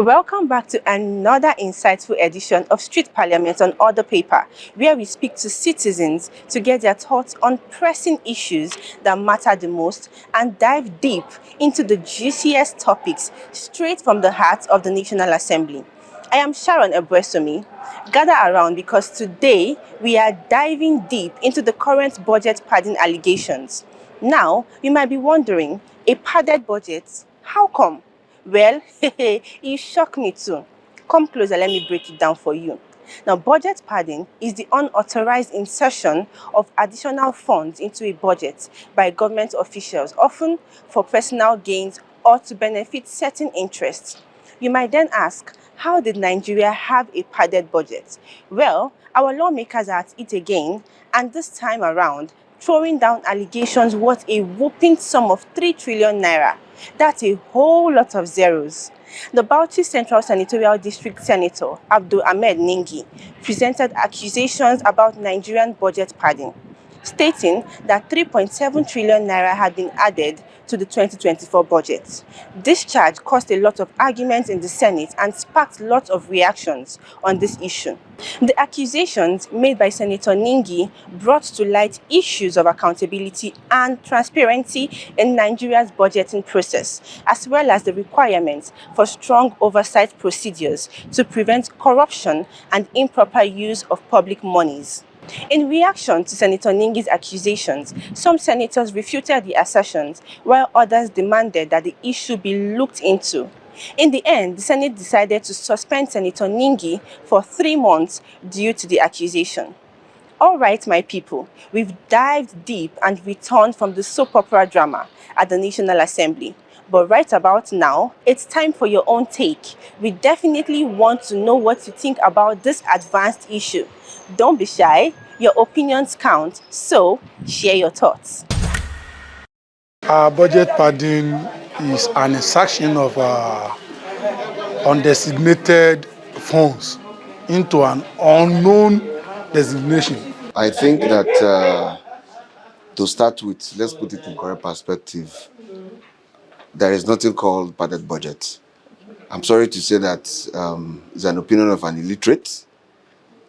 Welcome back to another insightful edition of Street Parliament on Order Paper, where we speak to citizens to get their thoughts on pressing issues that matter the most and dive deep into the juiciest topics straight from the heart of the National Assembly. I am Sharon Ebwesomi. Gather around because today we are diving deep into the current budget padding allegations. Now, you might be wondering, a padded budget? How come? Well, it shocked me too. Come closer, let me break it down for you. Now, budget padding is the unauthorized insertion of additional funds into a budget by government officials, often for personal gains or to benefit certain interests. You might then ask, how did Nigeria have a padded budget? Well, our lawmakers are at it again, and this time around, throwing down allegations worth a whopping sum of 3 trillion naira. That's a whole lot of zeros. The Bauchi Central Senatorial District Senator Abdul Ahmed Ningi presented accusations about Nigerian budget padding, stating that 3.7 trillion naira had been added to the 2024 budget. This charge caused a lot of arguments in the Senate and sparked lots of reactions on this issue. The accusations made by Senator Ningi brought to light issues of accountability and transparency in Nigeria's budgeting process, as well as the requirements for strong oversight procedures to prevent corruption and improper use of public monies. In reaction to Senator Ningi's accusations, some senators refuted the assertions, while others demanded that the issue be looked into. In the end, the Senate decided to suspend Senator Ningi for 3 months due to the accusation. All right, my people, we've dived deep and returned from the soap opera drama at the National Assembly. But right about now, it's time for your own take. We definitely want to know what you think about this advanced issue. Don't be shy, your opinions count, so share your thoughts. Budget padding is an insertion of undesignated funds into an unknown designation. I think that to start with, let's put it in correct perspective. There is nothing called padded budget. I'm sorry to say that it's an opinion of an illiterate,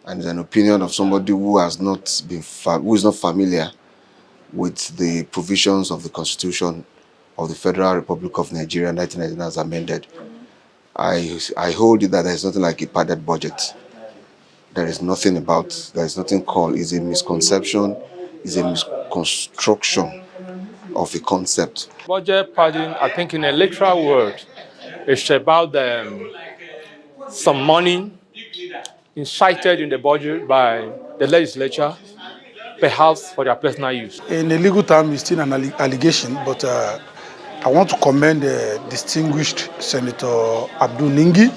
and it's an opinion of somebody who has not been who is not familiar with the provisions of the Constitution of the Federal Republic of Nigeria, 1999, as amended. I hold it that there is nothing like a padded budget. There is nothing called, it's a misconception, it's a misconstruction of a concept. Budget padding, I think in a literal word, it's about some money incited in the budget by the legislature, perhaps for their personal use. In a legal term, it's still an allegation, but I want to commend the distinguished Senator Abdul Ningi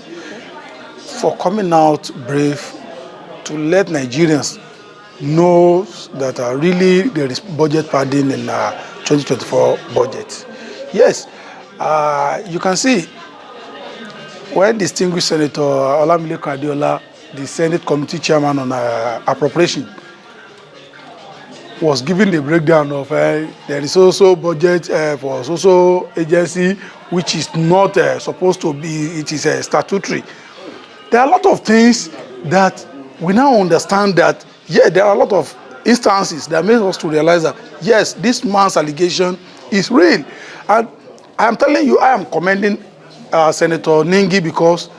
for coming out brave to let Nigerians know that really there is budget padding in 2024 budget. Yes, you can see when distinguished Senator Olamileko Adeola, the Senate Committee Chairman on Appropriation, was giving the breakdown of there is also budget for social agency which is not supposed to be, it is statutory. There are a lot of things that we now understand that, yeah, there are a lot of instances that make us to realize that, yes, this man's allegation is real. And I am telling you, I am commending Senator Ningi because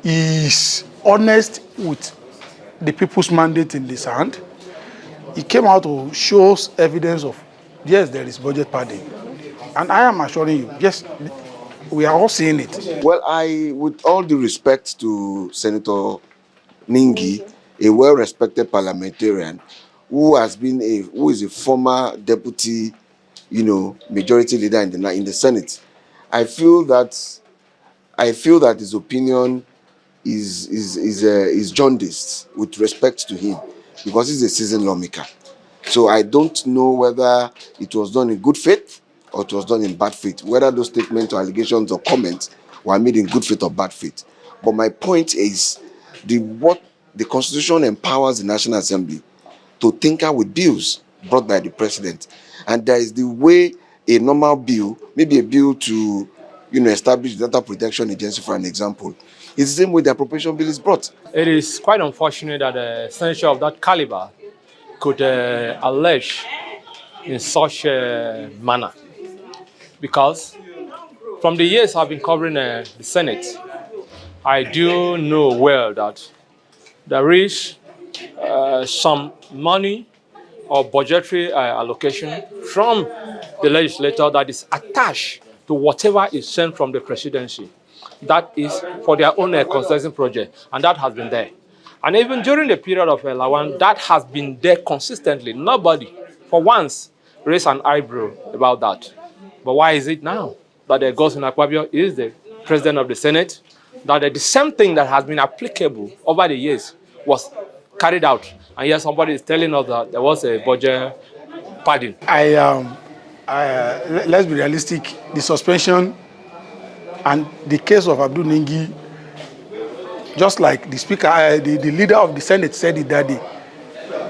he is honest with the people's mandate in this hand. He came out to show us evidence of, yes, there is budget padding. And I am assuring you, yes, we are all seeing it. Well, with all due respect to Senator Ningi, a well-respected parliamentarian who is a former deputy, majority leader in the Senate, I feel that his opinion is jaundiced with respect to him, because he's a seasoned lawmaker. So I don't know whether it was done in good faith or it was done in bad faith, whether those statements or allegations or comments were made in good faith or bad faith. But my point is, what the Constitution empowers the National Assembly to tinker with bills brought by the president. And there is the way a normal bill, maybe a bill to establish the Data Protection Agency, for an example. It's the same way the appropriation bill is brought. It is quite unfortunate that a senator of that caliber could allege in such a manner, because from the years I've been covering the Senate, I do know well that there is some money or budgetary allocation from the legislature that is attached to whatever is sent from the presidency. That is for their own consulting project, and that has been there. And even during the period of Lawan, that has been there consistently. Nobody, for once, raised an eyebrow about that. But why is it now that Godswin Akpabio is the president of the Senate, that the same thing that has been applicable over the years was carried out, and yet somebody is telling us that there was a budget padding? Let's be realistic. The suspension and the case of Abdul Ningi, just like the speaker, the leader of the Senate said it that day,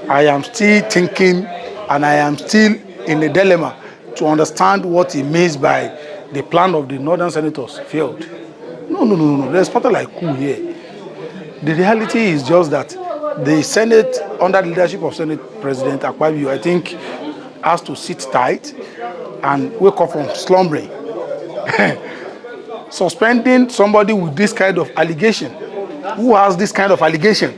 I am still thinking and I am still in a dilemma to understand what he means by the plan of the northern senators failed. No. There's nothing like cool here. The reality is just that the Senate, under the leadership of Senate President Akpabio, I think, has to sit tight and wake up from slumbering. Suspending somebody with this kind of allegation, who has this kind of allegation,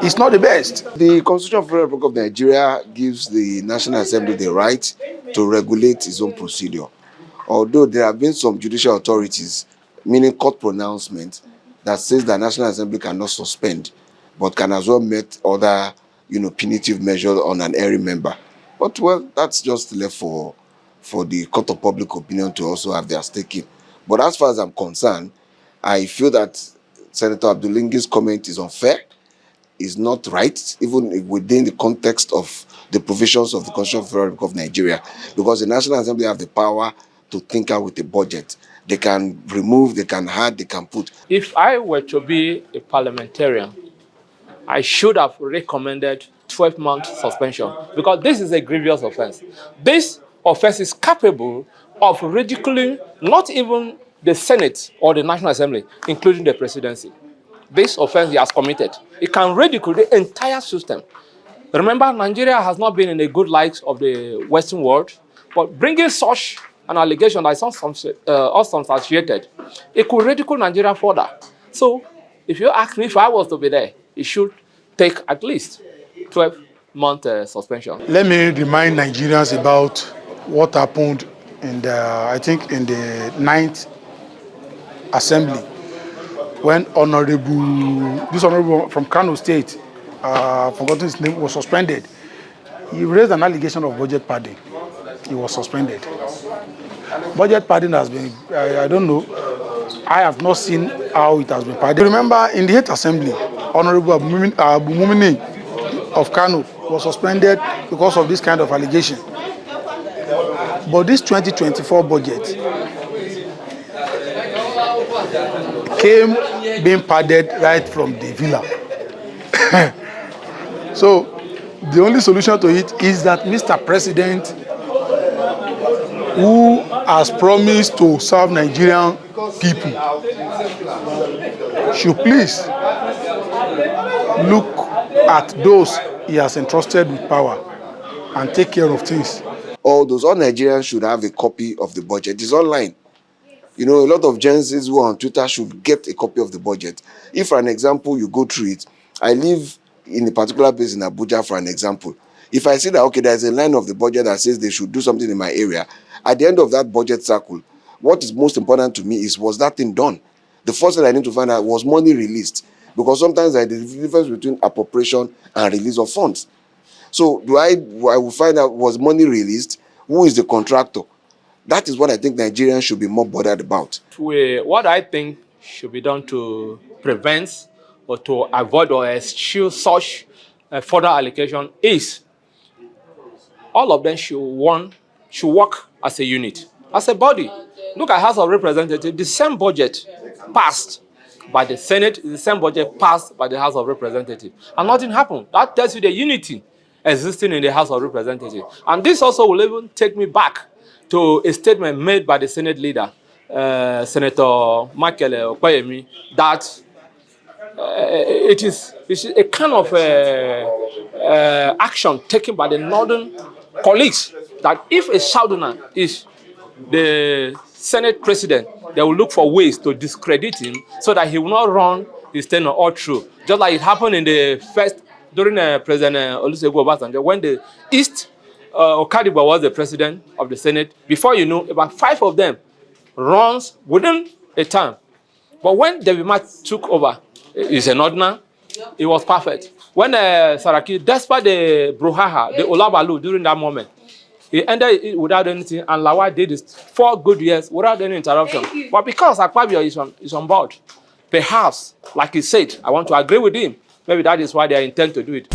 is not the best. The Constitution of the Republic of Nigeria gives the National Assembly the right to regulate its own procedure. Although there have been some judicial authorities, meaning court pronouncements, that says the National Assembly cannot suspend, but can as well make other, punitive measures on an erring member. But, well, that's just left for the court of public opinion to also have their stake in. But as far as I'm concerned, I feel that Senator Abdul Ningi's comment is unfair, is not right, even within the context of the provisions of the Constitution of the Republic of Nigeria, because the National Assembly have the power to tinker with the budget. They can remove, they can add, they can put. If I were to be a parliamentarian, I should have recommended 12-month suspension, because this is a grievous offense. This offense is capable of ridiculing not even the Senate or the National Assembly, including the presidency. This offense he has committed, it can ridicule the entire system. Remember, Nigeria has not been in the good light of the Western world, but bringing such an allegation that is unsubstantiated, it could ridicule Nigeria further. So, if you ask me if I was to be there, it should take at least 12-month suspension. Let me remind Nigerians about what happened in the 9th Assembly, when this honorable from Kano State, forgotten his name, was suspended. He raised an allegation of budget padding. He was suspended. Budget padding has been, I don't know, I have not seen how it has been padded. Remember, in the 8th Assembly, Honorable Abu Mumini of Kano was suspended because of this kind of allegation. But this 2024 budget came being padded right from the villa. So the only solution to it is that Mr. President, who has promised to serve Nigerian people, should please look at those he has entrusted with power and take care of things. All Nigerians should have a copy of the budget. It's online. A lot of Gen Zs who are on Twitter should get a copy of the budget. If, for an example, you go through it, I live in a particular place in Abuja, for an example. If I see that, okay, there's a line of the budget that says they should do something in my area, at the end of that budget cycle, what is most important to me is, was that thing done? The first thing I need to find out, was money released? Because sometimes there's the difference between appropriation and release of funds. So I will find out, was money released? Who is the contractor? That is what I think Nigerians should be more bothered about. What I think should be done to prevent or to avoid or eschew such further allocation is all of them should work as a unit, as a body. Look at House of Representatives, the same budget passed by the Senate, the same budget passed by the House of Representatives, and nothing happened. That tells you the unity existing in the House of Representatives. And this also will even take me back to a statement made by the Senate leader Senator Michael Okoyemi that it's a kind of action taken by the northern colleagues that if a Southerner is the Senate president, they will look for ways to discredit him so that he will not run his tenure all through. Just like it happened in the first, during President Olusegun Obasanjo, when the East, Okadibo was the president of the Senate. Before you know, about 5 of them runs within a term. But when David Mark took over, he's a northerner, it was perfect. When Saraki, despite the brouhaha, the Olabalu during that moment, he ended it without anything, and Lawal did it 4 good years without any interruption. But because Akpabio is on board, perhaps, like he said, I want to agree with him. Maybe that is why they intend to do it.